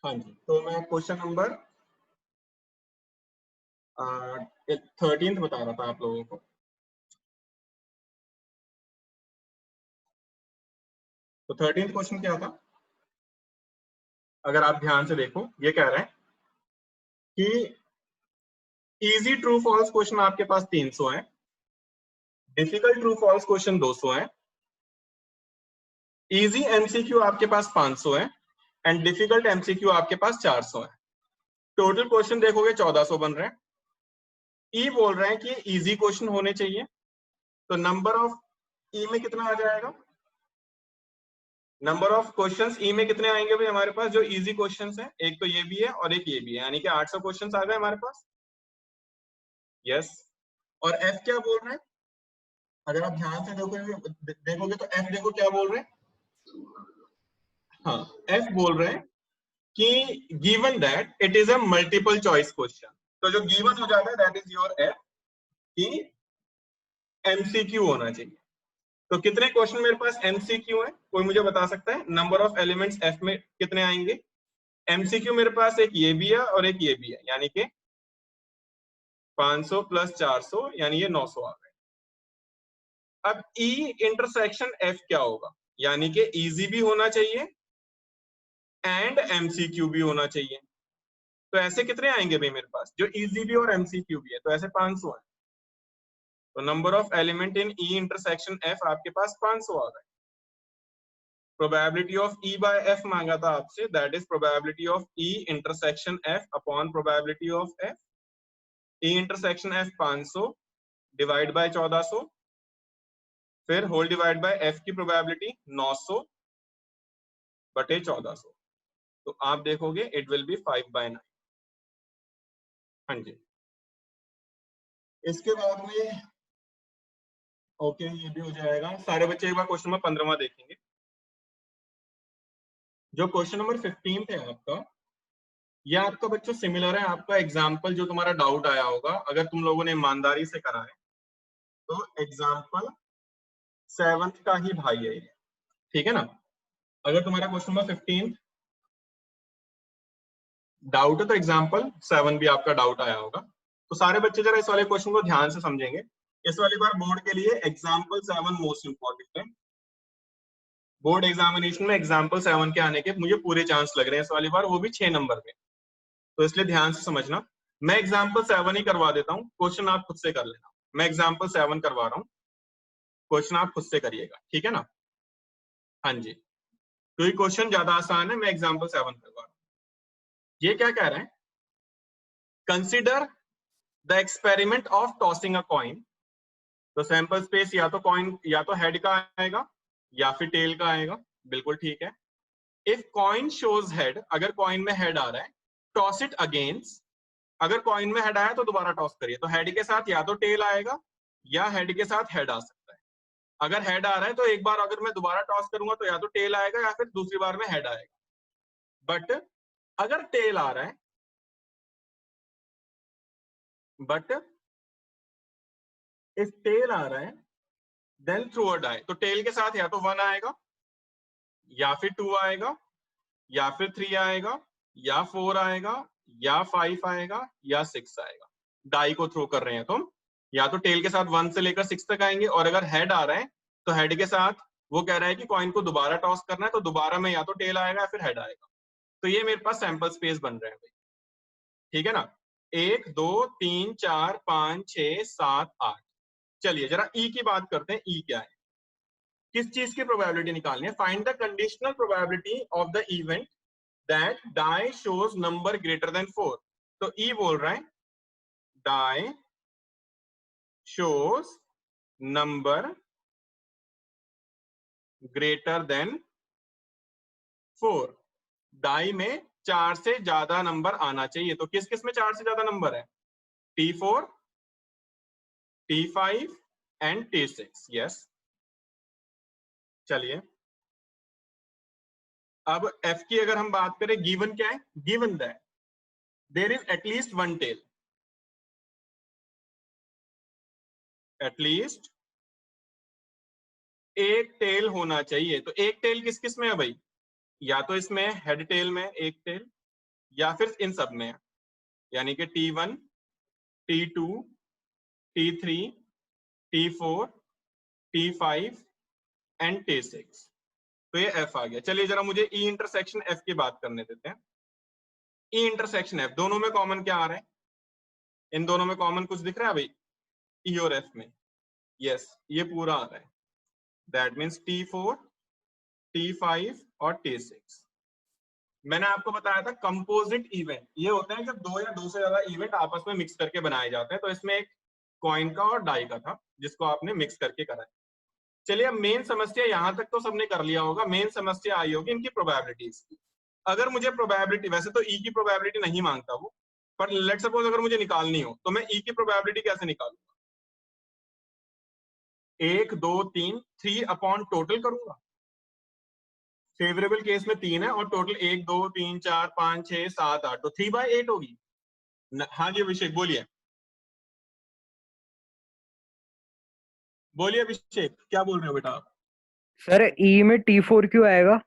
हाँ जी, तो मैं क्वेश्चन नंबर 13 बता रहा था आप लोगों को। तो 13 क्वेश्चन क्या था, अगर आप ध्यान से देखो, ये कह रहे हैं कि इजी ट्रू फॉल्स क्वेश्चन आपके पास 300 है, डिफिकल्ट ट्रू फॉल्स क्वेश्चन 200 है, इजी एमसीक्यू आपके पास 500 है एंड डिफिकल्ट एमसीक्यू आपके पास 400 है। टोटल क्वेश्चन देखोगे 1400 बन रहे हैं। ई बोल रहे हैं कि इजी क्वेश्चन होने चाहिए, तो नंबर ऑफ ई में कितना आ जाएगा, नंबर ऑफ क्वेश्चंस ई में कितने आएंगे भाई हमारे पास जो इजी क्वेश्चंस हैं, एक तो ये भी है और एक ये भी है, यानी कि 800 क्वेश्चंस आ गए हमारे पास। यस, और एफ क्या बोल रहे हैं, अगर आप ध्यान से देखोगे तो एफ देखो क्या बोल रहे हैं। हाँ, एफ बोल रहे हैं कि given that it is a multiple choice question, तो जो गिवन हो जाता है दैट इज योर एफ, कि एमसीक्यू होना चाहिए। तो कितने क्वेश्चन मेरे पास एमसीक्यू है, कोई मुझे बता सकता है नंबर ऑफ एलिमेंट्स एफ में कितने आएंगे। एमसीक्यू मेरे पास एक ये भी है और एक ये भी है, यानी कि 500 प्लस 400 यानी ये 900 आ गए। अब ई इंटरसेक्शन एफ क्या होगा, यानी कि इजी भी होना चाहिए एंड एमसीक्यू भी होना चाहिए। तो ऐसे कितने आएंगे भाई मेरे पास, जो इजी भी और एमसीक्यू भी है, तो ऐसे 500 है। तो number of element in E intersection F आपके पास 500 आ गए। Probability of E by F मांगा था आपसे, that is probability of E intersection F upon probability of F. E intersection F 500 divide by 1400, फिर होल डिवाइड बाय एफ की probability 900 बटे 1400, तो आप देखोगे इट विल बी 5/9। हाँ जी, इसके बाद में ओके ये भी हो जाएगा। सारे बच्चे एक बार क्वेश्चन नंबर 15वां देखेंगे। जो क्वेश्चन नंबर 15 है आपका, ये आपका बच्चों सिमिलर है आपका एग्जाम्पल जो तुम्हारा डाउट आया होगा, अगर तुम लोगों ने ईमानदारी से करा है तो एग्जाम्पल 7 का ही भाई है ये, ठीक है ना। अगर तुम्हारा क्वेश्चन नंबर 15 डाउट है तो एग्जाम्पल 7 भी आपका डाउट आया होगा। तो सारे बच्चे जरा इस वाले क्वेश्चन को ध्यान से समझेंगे। इस वाली बार बोर्ड के लिए एग्जाम्पल 7 मोस्ट इंपॉर्टेंट है। बोर्ड एग्जामिनेशन में एग्जाम्पल 7 के आने के मुझे पूरे चांस लग रहे हैं इस वाली बार, वो भी 6 नंबर में, तो इसलिए ध्यान से समझना। मैं एग्जाम्पल 7 ही करवा देता हूँ, क्वेश्चन आप खुद से कर लेना। मैं एग्जाम्पल 7 करवा रहा हूँ, क्वेश्चन आप खुद से करिएगा, ठीक है ना। हाँ जी, क्योंकि क्वेश्चन ज्यादा आसान है, मैं एग्जाम्पल 7 करवा रहा हूँ। ये क्या कह रहे हैं, consider the experiment of tossing a coin. तो सैंपल स्पेस या तो कॉइन या तो हेड का आएगा या फिर टेल का आएगा, बिल्कुल ठीक है। इफ कॉइन शोज हेड, अगर कॉइन में हेड आ रहा है, टॉस इट अगेंस्ट, अगर कॉइन में हेड आया तो दोबारा टॉस करिए, तो हेड के साथ या तो टेल आएगा या हेड के साथ हेड आ सकता है। अगर हेड आ रहा है तो एक बार अगर मैं दोबारा टॉस करूंगा तो या तो टेल आएगा या फिर दूसरी बार में हेड आएगा। बट अगर टेल आ रहा है, बट इफ टेल आ रहा है देन थ्रो अ डाई, तो टेल के साथ या तो 1 आएगा या फिर 2 आएगा या फिर 3 आएगा या 4 आएगा या 5 आएगा या 6 आएगा। डाई को थ्रो कर रहे हैं तुम, या तो टेल के साथ 1 से लेकर 6 तक आएंगे, और अगर हेड आ रहा है तो हेड के साथ वो कह रहा है कि कॉइन को दोबारा टॉस करना है, तो दोबारा में या तो टेल आएगा या फिर हेड आएगा। तो ये मेरे पास सैंपल स्पेस बन रहे हैं भाई, ठीक है ना। 1 2 3 4 5 6 7 8। चलिए जरा ई की बात करते हैं, ई क्या है, किस चीज की प्रोबेबिलिटी निकालनी है। Find the conditional probability of the event that die shows number greater than 4। तो ई बोल रहा है die shows number greater than 4। डाई में 4 से ज्यादा नंबर आना चाहिए, तो किस किस में 4 से ज्यादा नंबर है, T4 T5 and T6। Yes, चलिए अब F की अगर हम बात करें, गिवन क्या है, given that there is at least 1 tail, at least एक टेल होना चाहिए। तो एक टेल किस किस में है भाई, या तो इसमें हेड टेल में एक टेल, या फिर इन सब में है, यानी कि T1, T2, T3, T4, T5 and T6। तो ये F आ गया। चलिए जरा मुझे E इंटरसेक्शन F की बात करने देते हैं। E इंटरसेक्शन F, दोनों में कॉमन क्या आ रहा है? इन दोनों में कॉमन कुछ दिख रहा है भाई E और F में? यस, ये पूरा आ रहा है। दैट मीन्स T4, T5 और T6। मैंने आपको बताया था कंपोजिट इवेंट ये होते हैं जब दो या दो से ज्यादा इवेंट आपस में मिक्स करके बनाए जाते हैं। तो इसमें एक कॉइन का और डाई का था जिसको आपने मिक्स करके करा है। चलिए अब मेन समस्या, यहां तक तो सबने कर लिया होगा, मेन समस्या आई होगी इनकी प्रोबेबिलिटीज की। अगर मुझे प्रोबेबिलिटी, वैसे तो ई की प्रोबेबिलिटी नहीं मांगता वो, पर लेट सपोज अगर मुझे निकालनी हो तो मैं ई की प्रोबेबिलिटी कैसे निकालूंगा? 1 2 3 3 अपॉन टोटल करूंगा। फेवरेबल केस में 3 है और टोटल 1 2 3 4 5 6 7 8, तो 3/8 होगी। हाँ जी अभिषेक बोलिए, बोलिए अभिषेक, क्या बोल रहे हो बेटा आप? सर ई में T4 क्यों आएगा?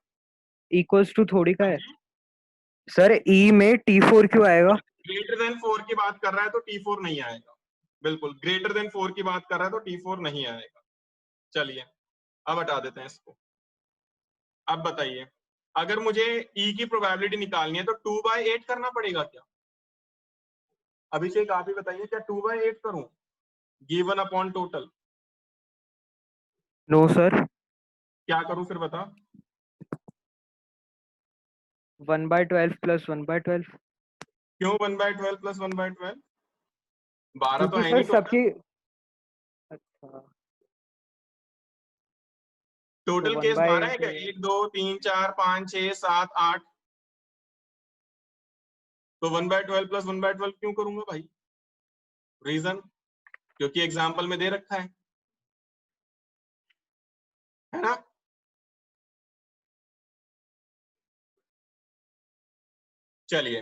इक्वल्स टू थोड़ी का हाँ है जी, सर। ई में T4 क्यों आएगा? ग्रेटर देन 4 की बात कर रहा है तो T4 नहीं आएगा। बिल्कुल, ग्रेटर देन 4 की बात कर रहा है तो T4 नहीं आएगा। चलिए अब हटा देते हैं इसको। अब बताइए, अगर मुझे ई की प्रोबेबिलिटी निकालनी है तो 2/8 करना पड़ेगा क्या? अभिषेक आप ही बताइए, क्या 2/8 करूं given upon total? No sir. क्या करूं फिर बता? 1/12 प्लस 1/12। क्यों 1/12 प्लस 1/12? 12 तो क्योंकि है सर नहीं टोटल। सबकी, अच्छा, तो टोटल वन केस बाय 12 है क्या? 1 2 3 4 5 6 7 8, तो 1/12 प्लस 1/12 क्यों करूंगा भाई? रीजन, क्योंकि एग्जाम्पल में दे रखा है ना? चलिए,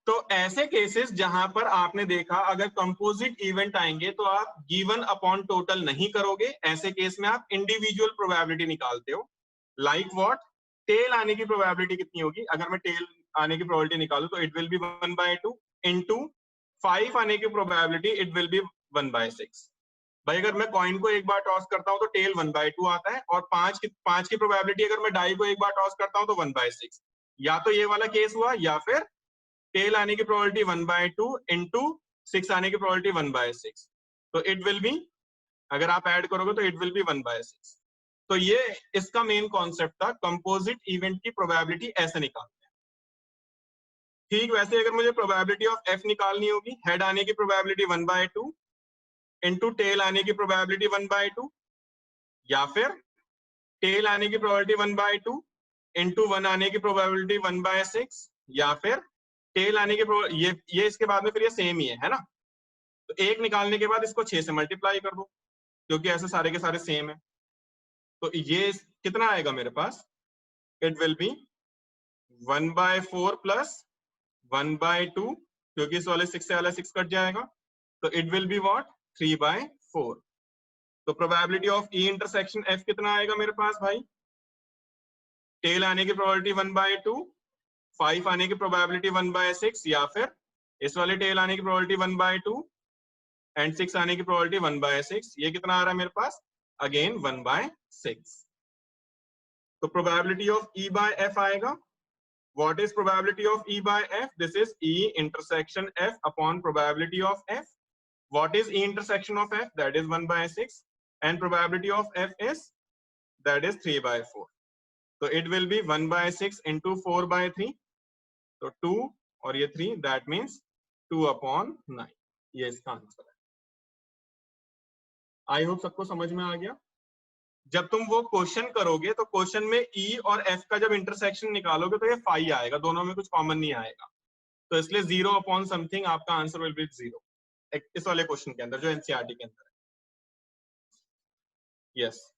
तो ऐसे केसेस जहां पर आपने देखा अगर कंपोजिट इवेंट आएंगे तो आप गिवन अपॉन टोटल नहीं करोगे, ऐसे केस में आप इंडिविजुअल प्रोबेबिलिटी निकालते हो। Like what? टेल आने की प्रोबेबिलिटी कितनी होगी? अगर मैं टेल आने की प्रोबेबिलिटी निकालू तो इट विल बी 1/2 इंटू 5 आने की प्रोबेबिलिटी इट विल बी 1/6। भाई अगर मैं कॉइन को एक बार टॉस करता हूं तो टेल 1/2 आता है, और 5 की प्रोबेबिलिटी अगर मैं डाई को एक बार टॉस करता हूं तो 1/6। या तो ये वाला केस हुआ, या फिर टेल आने की प्रोबेबिलिटी 1/2 इंटू 6 आने की प्रोबेबिलिटी 1/6। तो इट विल बी, अगर आप ऐड करोगे तो इट विल बी 1/6। तो ये इसका मेन कॉन्सेप्ट था, कंपोजिट इवेंट की प्रोबेबिलिटी ऐसे निकालते हैं। ठीक वैसे अगर मुझे प्रोबेबिलिटी ऑफ एफ निकालनी होगी, हेड आने की प्रोबेबिलिटी 1/2 इंटू टेल आने की प्रोबेबिलिटी 1/2, या फिर टेल आने की प्रोबेबिलिटी 1/2 इंटू 1 आने की प्रोबेबिलिटी 1/6, या फिर टेल आने की ये इसके बाद में फिर ये सेम ही है ना? तो एक निकालने के बाद इसको 6 से मल्टीप्लाई कर दो, क्योंकि ऐसे सारे के सारे सेम है। तो ये कितना आएगा मेरे पास? इट विल बी 1/4 प्लस 1/2, क्योंकि इस वाले 6 से वाला 6 कट जाएगा, तो इट विल बी व्हाट? 3/4। तो probability of E intersection F कितना आएगा मेरे पास भाई? टेल आने की प्रोबेबिलिटी 1/2, 5 आने की प्रोबेबिलिटी 1/6, या फिर इस वाले टेल आने की प्रोबेबिलिटी 1/2 एंड 6 आने की प्रोबेबिलिटी 1/6। ये कितना आ रहा है मेरे पास? अगेन 1/6। तो probability of E by F आएगा। What is probability of E by F? This is E intersection F upon probability of F. What is E intersection of F? That is 1/6, and probability of F is, that is 3/4। तो it will be 1/6 into 4/3, तो 2 और ये 3, that means 2/9। ये इसका answer है। I hope सबको समझ में आ गया। जब तुम वो क्वेश्चन करोगे तो क्वेश्चन में ई और एफ का जब इंटरसेक्शन निकालोगे तो ये 5 आएगा, दोनों में कुछ कॉमन नहीं आएगा। तो इसलिए 0/समथिंग आपका आंसर विल बी 0 इस वाले क्वेश्चन के अंदर जो एनसीईआरटी के अंदर है। यस,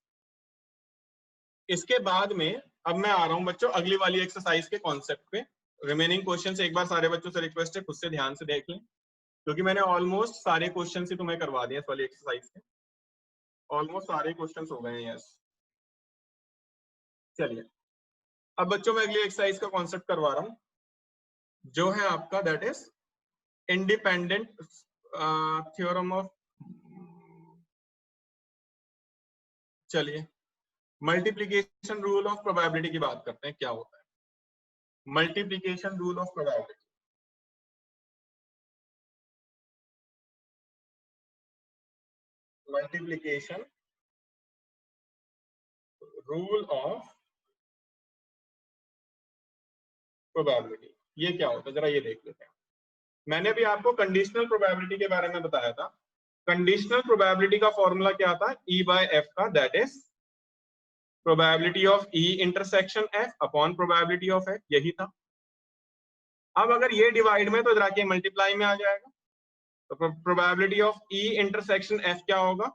इसके बाद में अब मैं आ रहा हूं बच्चों अगली वाली एक्सरसाइज के कॉन्सेप्ट पे। रिमेनिंग क्वेश्चन एक बार सारे बच्चों से रिक्वेस्ट है खुद से ध्यान से देख लें, क्योंकि मैंने ऑलमोस्ट सारे क्वेश्चन ही तुम्हें करवा दिए इस वाली एक्सरसाइज के। ऑलमोस्ट सारे क्वेश्चन हो गए हैं। यस, चलिए अब बच्चों मैं अगली एक्सरसाइज का कॉन्सेप्ट करवा रहा हूँ। जो है आपका that is independent theorem of, चलिए मल्टीप्लीकेशन रूल ऑफ प्रोबेबिलिटी की बात करते हैं, क्या होता है multiplication rule of probability. Multiplication rule of probability, ये क्या होता है जरा ये देख लेते हैं। मैंने भी आपको कंडीशनल प्रोबेबिलिटी के बारे में बताया था। कंडीशनल प्रोबेबिलिटी का फॉर्मूला क्या था, E बाय F का, that is probability of E intersection F upon probability of F, यही था। अब अगर ये डिवाइड में तो जरा के मल्टीप्लाई में आ जाएगा, तो probability of E intersection F क्या होगा,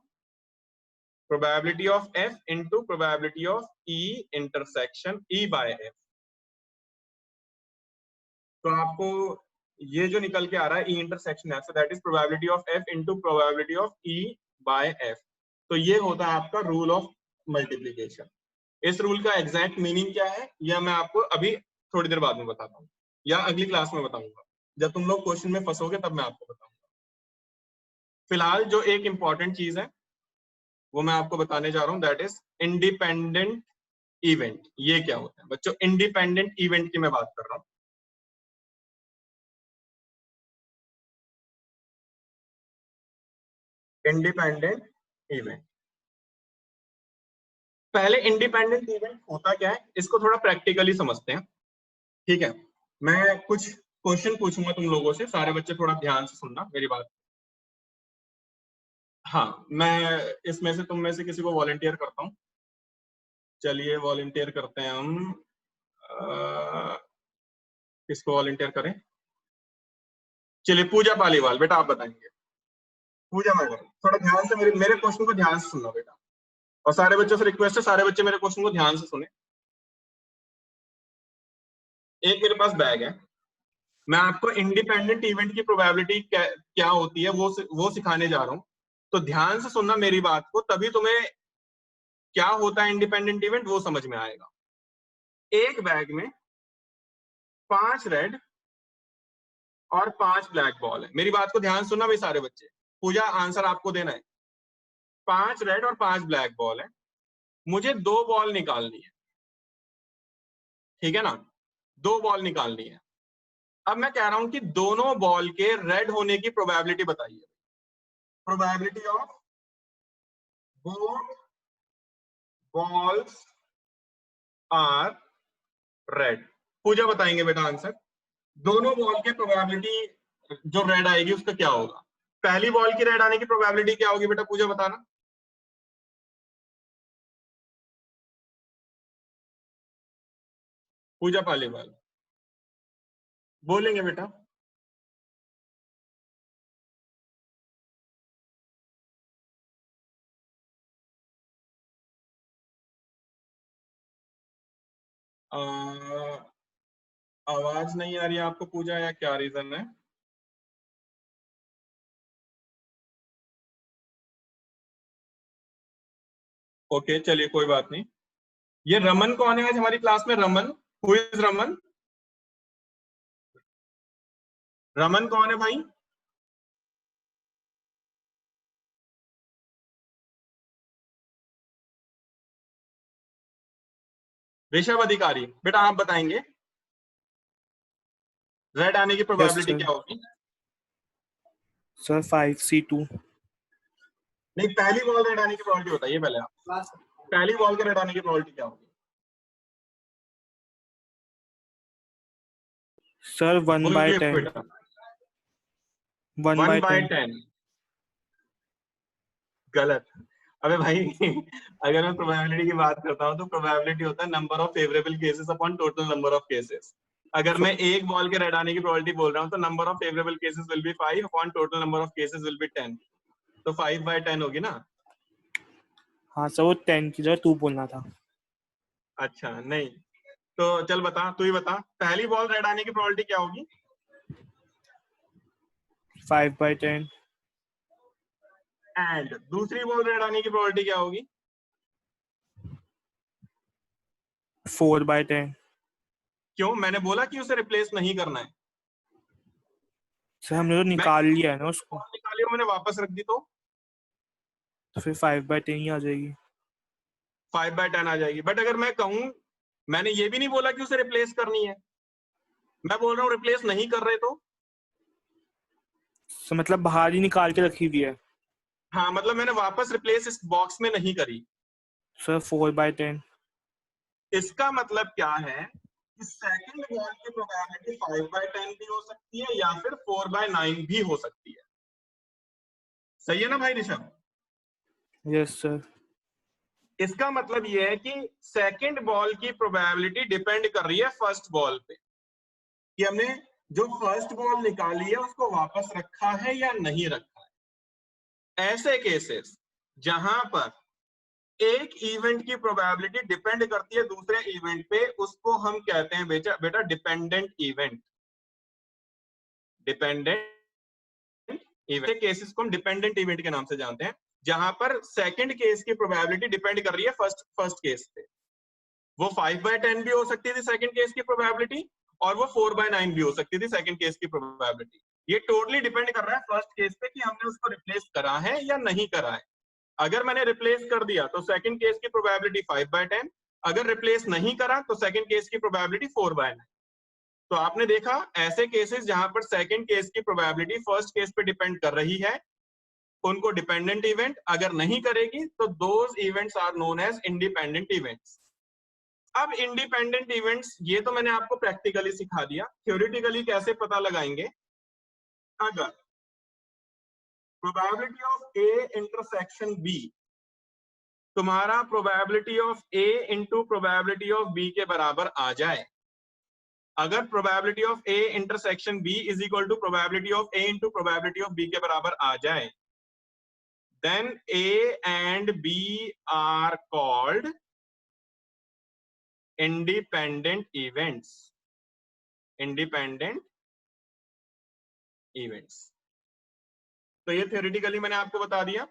probability of F into probability of E intersection E by F। तो आपको ये जो निकल के आ रहा है E intersection F, that is probability of F into probability of E by F। तो ये होता है आपका रूल ऑफ मल्टीप्लीकेशन। इस रूल का एग्जैक्ट मीनिंग क्या है यह मैं आपको अभी थोड़ी देर बाद में बताता हूँ, या अगली क्लास में बताऊंगा, जब तुम लोग क्वेश्चन में फंसोगे तब मैं आपको बताऊंगा। फिलहाल जो एक इंपॉर्टेंट चीज है वो मैं आपको बताने जा रहा हूँ, दैट इज इंडिपेंडेंट इवेंट। ये क्या होता है बच्चों, इंडिपेंडेंट इवेंट की मैं बात कर रहा हूँ। इंडिपेंडेंट इवेंट, पहले इंडिपेंडेंट इवेंट होता क्या है इसको थोड़ा प्रैक्टिकली समझते हैं, ठीक है। मैं कुछ क्वेश्चन पूछूंगा तुम लोगों से, सारे बच्चे थोड़ा ध्यान से सुनना मेरी बात। हाँ, मैं इसमें से तुम में से किसी को वॉलंटियर करता हूँ। चलिए वॉलंटियर करते हैं हम, किसको वॉलंटियर करें, चलिए पूजा पालीवाल, बेटा आप बताएंगे। पूजा मैडम थोड़ा ध्यान से मेरे क्वेश्चन को ध्यान से सुनना बेटा, और सारे बच्चों से रिक्वेस्ट है सारे बच्चे मेरे क्वेश्चन को ध्यान से सुने। एक मेरे पास बैग है, मैं आपको इंडिपेंडेंट इवेंट की प्रोबेबिलिटी क्या होती है वो सिखाने जा रहा हूँ। तो ध्यान से सुनना मेरी बात को, तभी तुम्हें क्या होता है इंडिपेंडेंट इवेंट वो समझ में आएगा। एक बैग में 5 रेड और 5 ब्लैक बॉल है, मेरी बात को ध्यान सुनना भाई सारे बच्चे, पूजा आंसर आपको देना है। 5 रेड और 5 ब्लैक बॉल है, मुझे 2 बॉल निकालनी है, ठीक है ना, 2 बॉल निकालनी है। अब मैं कह रहा हूं कि दोनों बॉल के रेड होने की प्रोबेबिलिटी बताइए, probability of both balls are red. Pooja बताएंगे बेटा आंसर, दोनों बॉल के प्रोबेबिलिटी जो रेड आएगी उसका क्या होगा। पहली बॉल की रेड आने की प्रोबेबिलिटी क्या होगी बेटा, पूजा बताना। पूजा पालीवाल बोलेंगे बेटा। आवाज नहीं आ रही है आपको पूजा, या क्या रीजन है। ओके चलिए कोई बात नहीं। ये रमन कौन है आज हमारी क्लास में, रमन, हु इज रमन, रमन कौन है भाई। ऋषभ अधिकारी, बेटा आप बताएंगे रेड आने की प्रोबेबिलिटी क्या होगी। Sir 5C2। नहीं, पहली बॉल रेड आने की प्रोबेबिलिटी बताइए पहले आप, पहली बॉल के रेड आने की प्रोबेबिलिटी क्या होगी। सर 1/10। बेटा 1/10। 1/10 गलत। अबे भाई अगर मैं प्रोबेबिलिटी की बात करता हूँ तो प्रोबेबिलिटी होता है number of favourable cases upon total number of cases. अगर मैं एक बॉल के रेड आने की प्रोबेबिलिटी बोल रहा हूँ तो number of favourable cases will be 5 upon total number of cases will be 10, तो 5/10 होगी ना। हाँ सर वो 10 की जगह 2 बोलना था। अच्छा नहीं, तो चल बता, तू ही बता, पहली बॉल रेड आने की प्रोबेबिलिटी क्या होगी। 5/10। एंड दूसरी बॉल रेड आने की प्रोबेबिलिटी क्या होगी। 4/10। क्यों, मैंने बोला कि उसे रिप्लेस नहीं करना है। सर हमने तो निकाल लिया है ना उसको, निकाली और मैंने वापस रख दी तो फिर 5/10 ही आ जाएगी। 5/10 आ जाएगी। बट अगर मैं कहूं, मैंने ये भी नहीं बोला कि उसे रिप्लेस करनी है, मैं बोल रहा हूँ रिप्लेस नहीं कर रहे तो मतलब बाहर ही निकाल के रखी हुई है। हाँ, मतलब मैंने वापस रिप्लेस इस बॉक्स में नहीं करी। सर 4/10। इसका मतलब क्या है कि सेकंड बॉल की प्रोबेबिलिटी 5/10 भी हो सकती है या फिर 4/9 भी हो सकती है। सही है ना भाई ऋषभ? Yes sir. इसका मतलब यह है कि सेकंड बॉल की प्रोबेबिलिटी डिपेंड कर रही है फर्स्ट बॉल पे, कि हमने जो फर्स्ट बॉल निकाली है उसको वापस रखा है या नहीं रखा है। ऐसे केसेस जहां पर एक इवेंट की प्रोबेबिलिटी डिपेंड करती है दूसरे इवेंट पे, उसको हम कहते हैं बेटा dependent event. Dependent event cases को हम डिपेंडेंट इवेंट के नाम से जानते हैं, जहां पर सेकंड केस की प्रोबेबिलिटी डिपेंड कर रही है फर्स्ट केस पे। वो 5/10 भी हो सकती थी सेकंड केस की प्रोबेबिलिटी, और वो 4/9 भी हो सकती थी सेकंड केस की प्रोबेबिलिटी। ये टोटली डिपेंड कर रहा है फर्स्ट केस पे कि हमने उसको रिप्लेस करा है या नहीं करा है। अगर मैंने रिप्लेस कर दिया तो सेकंड केस की प्रोबेबिलिटी 5/10, अगर रिप्लेस नहीं करा तो सेकंड केस की प्रोबेबिलिटी 4/9। तो आपने देखा ऐसे केसेस जहां पर सेकंड केस की प्रोबेबिलिटी फर्स्ट केस पे डिपेंड कर रही है, उनको डिपेंडेंट इवेंट, अगर नहीं करेगी तो those events are known as independent events. अब इंडिपेंडेंट इवेंट्स ये तो मैंने आपको प्रैक्टिकली सिखा दिया, थ्योरेटिकली कैसे पता लगाएंगे। अगर probability of A intersection B तुम्हारा probability of A into probability of B के बराबर आ जाए, अगर probability of A intersection B is equal to probability of A into probability of B के बराबर आ जाए, then A and B are called independent events. Independent events. तो ये थ्योरेटिकली मैंने आपको बता दिया।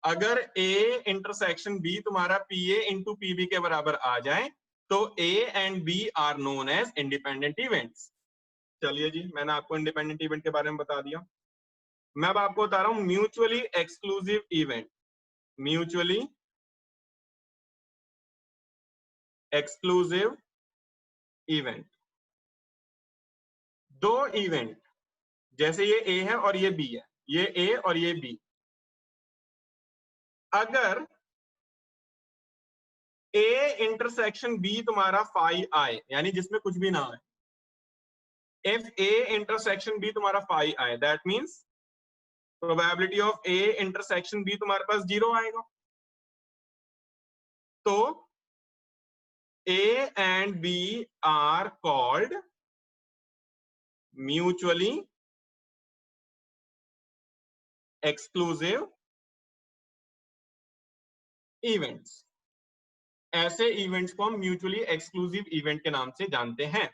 अगर ए इंटरसेक्शन बी तुम्हारा पी ए इंटू पीबी के बराबर आ जाए तो A and B are known as independent events. चलिए जी, मैंने आपको इंडिपेंडेंट इवेंट के बारे में बता दिया। मैं अब आपको बता रहा हूं mutually exclusive event. Mutually exclusive event, दो इवेंट जैसे ये ए है और ये बी है, ये ए और ये बी, अगर ए इंटरसेक्शन बी तुम्हारा फाई आए, यानी जिसमें कुछ भी ना आए, इफ ए इंटरसेक्शन बी तुम्हारा फाई आए, that means probability of A intersection B तुम्हारे पास 0 आएगा। तो A and B are called mutually exclusive events. ऐसे इवेंट्स को हम म्यूचुअली एक्सक्लूसिव इवेंट के नाम से जानते हैं।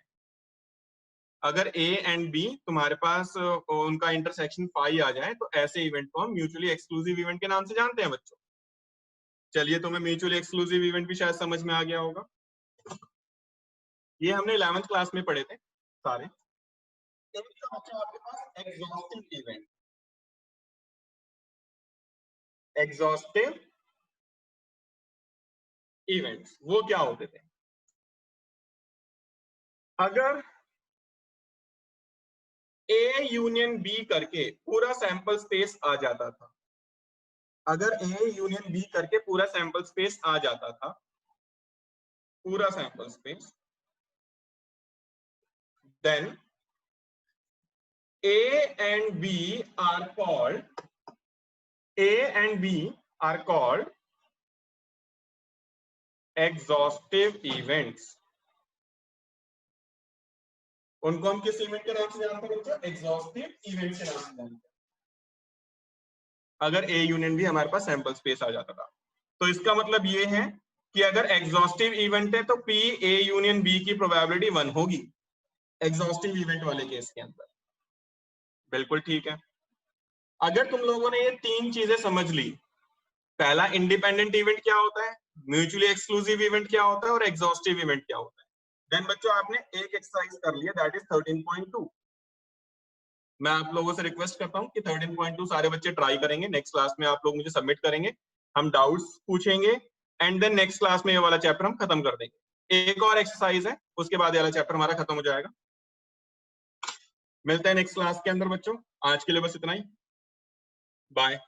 अगर ए एंड बी तुम्हारे पास उनका इंटरसेक्शन फाई आ जाए तो ऐसे इवेंट को हम म्यूचुअली एक्सक्लूसिव इवेंट के नाम से जानते हैं बच्चों। चलिए, तुम्हें म्यूचुअली एक्सक्लूसिव इवेंट भी शायद समझ में आ गया होगा। ये हमने 11th क्लास में पढ़े थे सारे। आपके पास एग्जॉस्टिव इवेंट, एग्जॉस्टिव इवेंट्स वो क्या होते थे? अगर ए यूनियन बी करके पूरा सैंपल स्पेस आ जाता था, अगर ए यूनियन बी करके पूरा सैंपल स्पेस आ जाता था, पूरा sample space, then A and B are called exhaustive events. उनको हम किस इवेंट के नाम से जानते हैं बच्चों? एग्जॉस्टिव इवेंट के नाम से जानते हैं। अगर ए यूनियन भी हमारे पास सैंपल स्पेस आ जाता था, तो इसका मतलब ये है कि अगर एग्जॉस्टिव इवेंट है तो पी ए यूनियन बी की प्रोबेबिलिटी 1 होगी एग्जॉस्टिव इवेंट वाले केस के अंदर। बिल्कुल ठीक है। अगर तुम लोगों ने ये तीन चीजें समझ ली, पहला इंडिपेंडेंट इवेंट क्या होता है, म्यूचुअली एक्सक्लूसिव इवेंट क्या होता है और एग्जॉस्टिव इवेंट क्या होता है, देन बच्चों आपने एक एक्सरसाइज कर लिया, दैट इज 13.2। मैं आप लोगों से रिक्वेस्ट करता हूँ कि 13.2 सारे बच्चे ट्राई करेंगे, नेक्स्ट क्लास में आप लोग मुझे सबमिट करेंगे, हम डाउट्स पूछेंगे एंड देन नेक्स्ट क्लास में ये वाला चैप्टर हम खत्म कर देंगे। एक और एक्सरसाइज है, उसके बाद ये वाला चैप्टर हमारा खत्म हो जाएगा। मिलते हैं नेक्स्ट क्लास के अंदर बच्चों, आज के लिए बस इतना ही, बाय।